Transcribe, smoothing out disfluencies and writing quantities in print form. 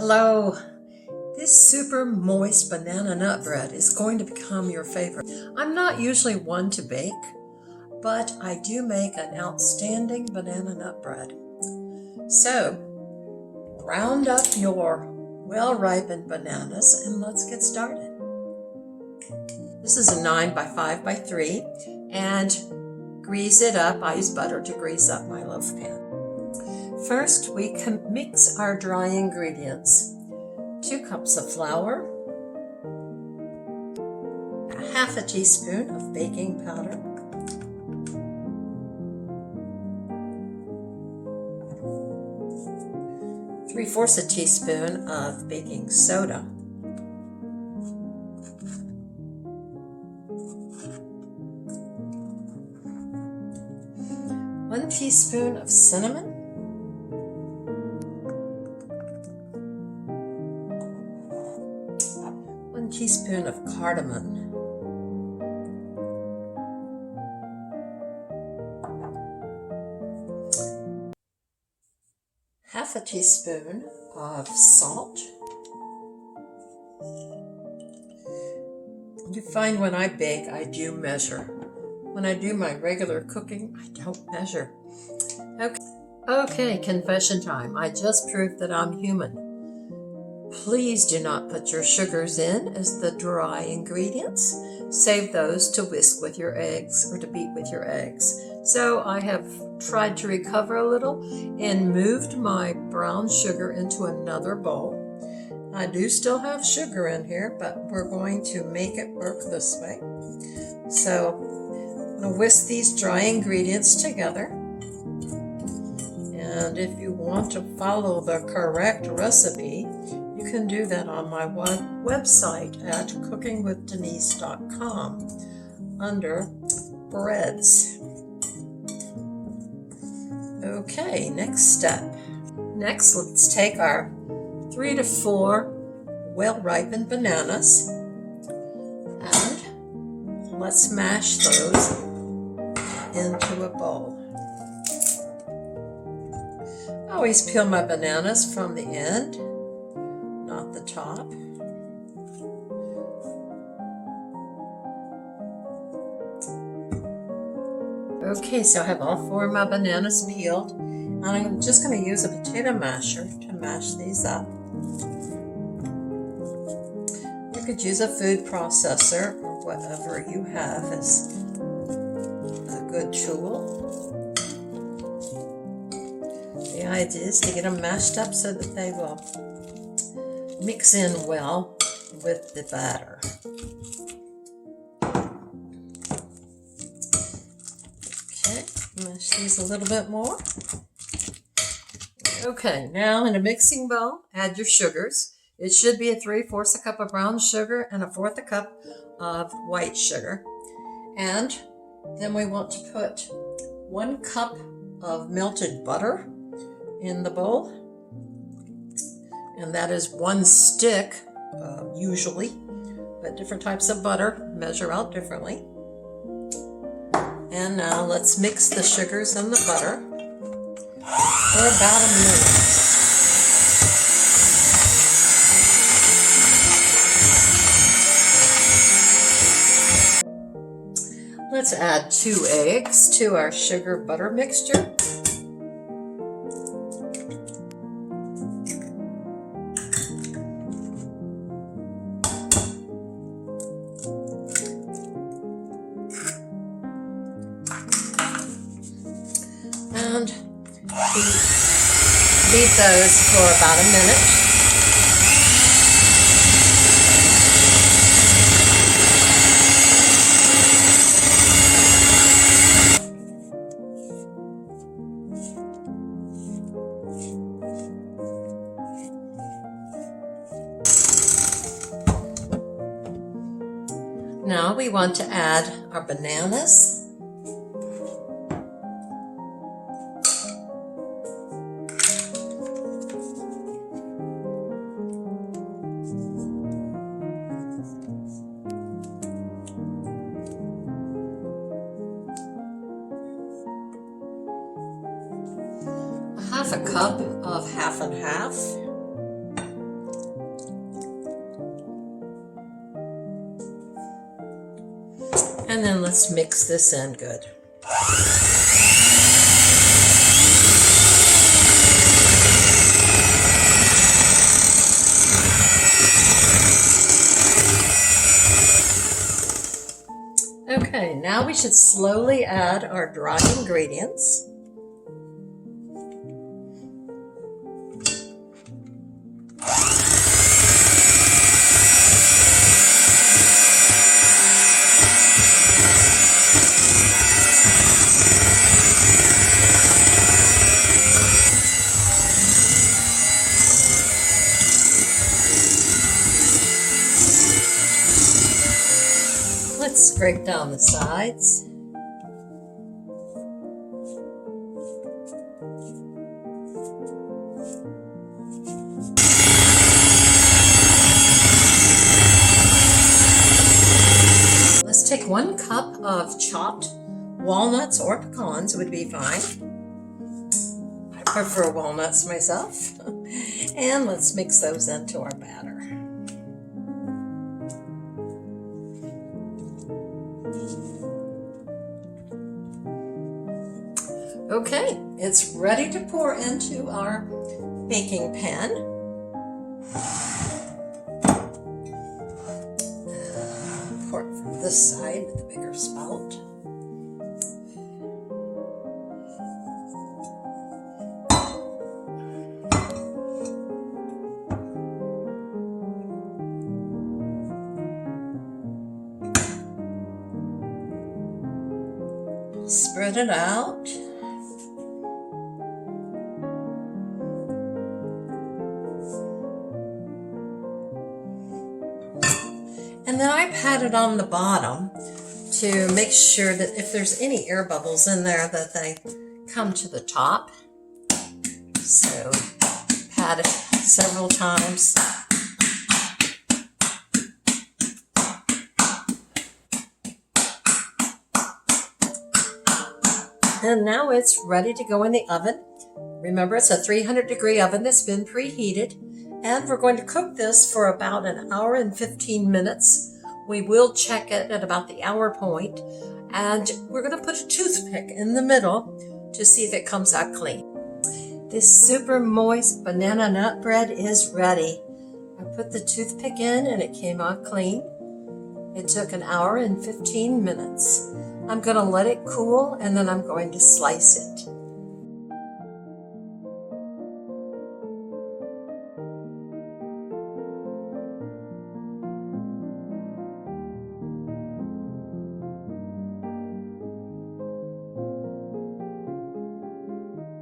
Hello. This super moist banana nut bread is going to become your favorite. I'm not usually one to bake, but I do make an outstanding banana nut bread. So, round up your well-ripened bananas and let's get started. This is a 9 by 5 by 3 and grease it up. I use butter to grease up my loaf pan. First, we can mix our dry ingredients. 2 cups of flour, half a teaspoon of baking powder, three-fourths a teaspoon of baking soda, one teaspoon of cinnamon, 1 teaspoon of cardamom, half a teaspoon of salt. You find when I bake, I do measure. When I do my regular cooking, I don't measure. Okay, confession time. I just proved that I'm human. Please do not put your sugars in as the dry ingredients. Save those to whisk with your eggs or to beat with your eggs. So I have tried to recover a little and moved my brown sugar into another bowl. I do still have sugar in here, but we're going to make it work this way. So I'm going to whisk these dry ingredients together. And if you want to follow the correct recipe, you can do that on my website at cookingwithdenise.com under breads. Okay, next step. Next, let's take our 3 to 4 well-ripened bananas and let's mash those into a bowl. I always peel my bananas from the end, not the top. Okay, so I have all 4 of my bananas peeled, and I'm just going to use a potato masher to mash these up. You could use a food processor or whatever you have as a good tool. The idea is to get them mashed up so that they will mix in well with the batter. Okay, mash these a little bit more. Okay, now in a mixing bowl, add your sugars. It should be a 3/4 a cup of brown sugar and a 1/4 a cup of white sugar. And then we want to put 1 cup of melted butter in the bowl. And that is 1 stick, usually, but different types of butter measure out differently. And now let's mix the sugars and the butter for about a minute. Let's add 2 eggs to our sugar butter mixture. And beat those for about a minute. Now we want to add our bananas. half a cup of half and half. let's mix this in good. Okay, now we should slowly add our dry ingredients. Let's scrape down the sides. Let's take 1 cup of chopped walnuts or pecans would be fine. I prefer walnuts myself. And let's mix those into our batter. Okay, it's ready to pour into our baking pan. Pour it from this side with the bigger spout. Spread it out. And then I pat it on the bottom to make sure that if there's any air bubbles in there that they come to the top. So pat it several times. And now it's ready to go in the oven. Remember, it's a 300-degree oven that's been preheated. And we're going to cook this for about 1 hour and 15 minutes. We will check it at about the hour point. And we're going to put a toothpick in the middle to see if it comes out clean. This super moist banana nut bread is ready. I put the toothpick in and it came out clean. It took 1 hour and 15 minutes. I'm going to let it cool and then I'm going to slice it.